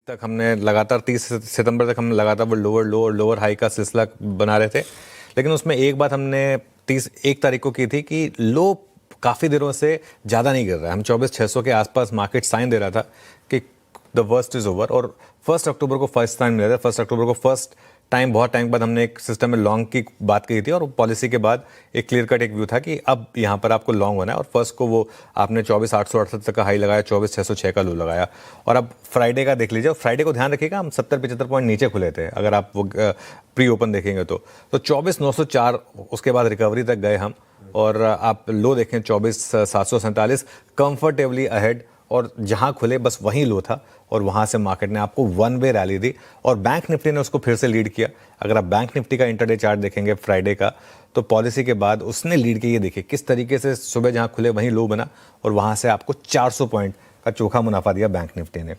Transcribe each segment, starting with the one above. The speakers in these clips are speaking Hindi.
तक हमने लगातार 30 सितंबर तक हम लगातार वो लोअर लो और लोअर हाई का सिलसिला बना रहे थे। लेकिन उसमें एक बात हमने 31 तारीख को की थी कि लो काफ़ी दिनों से ज़्यादा नहीं गिर रहा है। हम 24,600 के आसपास मार्केट साइन दे रहा था कि द वर्स्ट इज़ ओवर। और 1 अक्टूबर को फर्स्ट टाइम मिला था। 1 अक्टूबर को फर्स्ट टाइम बहुत टाइम बाद हमने एक सिस्टम में लॉन्ग की बात की थी और पॉलिसी के बाद एक क्लियर कट एक व्यू था कि अब यहाँ पर आपको लॉन्ग होना है। और फर्स्ट को वो आपने 24,868 तक का हाई लगाया, 24,606 का लो लगाया। और अब फ्राइडे का देख लीजिए, फ्राइडे को ध्यान रखिएगा, हम 70-75 पॉइंट नीचे खुले थे अगर आप वो प्री ओपन देखेंगे तो 24,904 उसके बाद रिकवरी तक गए हम। और आप लो देखें 24,747 कंफर्टेबली अहेड, और जहां खुले बस वहीं लो था और वहां से मार्केट ने आपको वन वे रैली दी और बैंक निफ्टी ने उसको फिर से लीड किया। अगर आप बैंक निफ्टी का इंटरडे चार्ट देखेंगे फ्राइडे का, तो पॉलिसी के बाद उसने लीड किया। ये देखिए किस तरीके से सुबह जहां खुले वहीं लो बना और वहां से आपको 400 पॉइंट का चोखा मुनाफा दिया बैंक निफ्टी ने।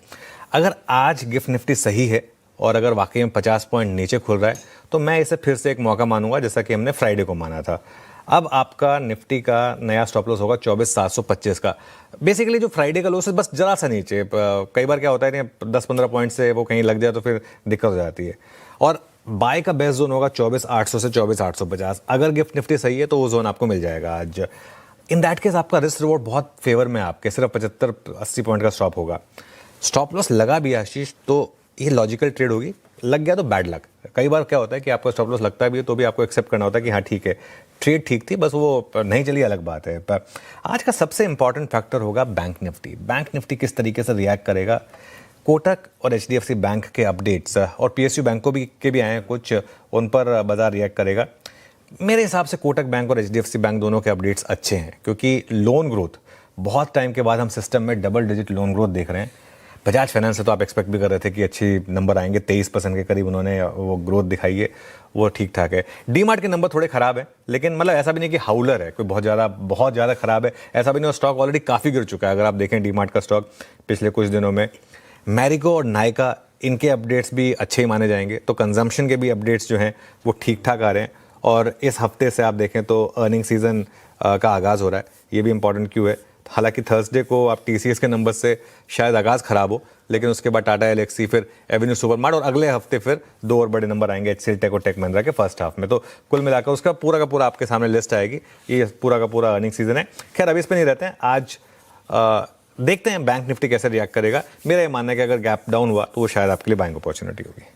अगर आज गिफ्ट निफ्टी सही है और अगर वाकई में 50 पॉइंट नीचे खुल रहा है तो मैं इसे फिर से एक मौका मानूंगा, जैसा कि हमने फ्राइडे को माना था। अब आपका निफ्टी का नया स्टॉप लॉस होगा 24,725 का। बेसिकली जो फ्राइडे का लो से बस जरा सा नीचे, कई बार क्या होता है 10-15 पॉइंट से वो कहीं लग जाए तो फिर दिक्कत हो जाती है। और बाय का बेस्ट जोन होगा 24,800 से 24,850। अगर गिफ्ट निफ्टी सही है तो वो जोन आपको मिल जाएगा आज। इन दैट केस आपका रिस्क रिवॉर्ड बहुत फेवर में, आपके सिर्फ 75-80 पॉइंट का स्टॉप होगा। स्टॉप लॉस लगा भी आशीष तो ये लॉजिकल ट्रेड होगी, लग गया तो बैड लक। कई बार क्या होता है कि आपका स्टॉप लॉस लगता भी है तो भी आपको एक्सेप्ट करना होता है कि हाँ ठीक है, ट्रेड ठीक थी, बस वो नहीं चली अलग बात है। पर आज का सबसे इंपॉर्टेंट फैक्टर होगा बैंक निफ्टी। बैंक निफ्टी किस तरीके से रिएक्ट करेगा। कोटक और एचडीएफसी बैंक के अपडेट्स और पीएसयू बैंकों के भी आए हैं कुछ, उन पर बाजार रिएक्ट करेगा। मेरे हिसाब से कोटक बैंक और एचडीएफसी बैंक दोनों के अपडेट्स अच्छे हैं, क्योंकि लोन ग्रोथ बहुत टाइम के बाद हम सिस्टम में डबल डिजिट लोन ग्रोथ देख रहे हैं। बजाज फाइनेंस से तो आप एक्सपेक्ट भी कर रहे थे कि अच्छी नंबर आएंगे, 23% के करीब उन्होंने वो ग्रोथ दिखाई है, वो ठीक ठाक है। डीमार्ट के नंबर थोड़े खराब है, लेकिन मतलब ऐसा भी नहीं कि हाउलर है कोई बहुत ज़्यादा खराब है, ऐसा भी नहीं। और स्टॉक ऑलरेडी काफ़ी गिर चुका है अगर आप देखें डीमार्ट का स्टॉक पिछले कुछ दिनों में। मैरिको और नायका, इनके अपडेट्स भी अच्छे ही माने जाएंगे। तो कंजम्पशन के भी अपडेट्स जो हैं वो ठीक ठाक आ रहे हैं। और इस हफ्ते से आप देखें तो अर्निंग सीजन का आगाज़ हो रहा है, ये भी इंपॉर्टेंट क्यों है। हालांकि थर्सडे को आप टीसीएस के नंबर से शायद आगाज़ खराब हो, लेकिन उसके बाद टाटा एलेक्सी, फिर एवेन्यू सुपरमार्ट और अगले हफ्ते फिर 2 और बड़े नंबर आएंगे एचसीएल टेक और टेक महिंद्रा के फर्स्ट हाफ में। तो कुल मिलाकर उसका पूरा का पूरा आपके सामने लिस्ट आएगी। ये पूरा का पूरा अर्निंग सीजन है। खैर अभी इस पर नहीं रहते हैं, आज देखते हैं बैंक निफ्टी कैसे रिएक्ट करेगा। मेरा ये मानना है कि अगर गैप डाउन हुआ तो वो शायद आपके लिए बाइंग अपॉर्चुनिटी होगी।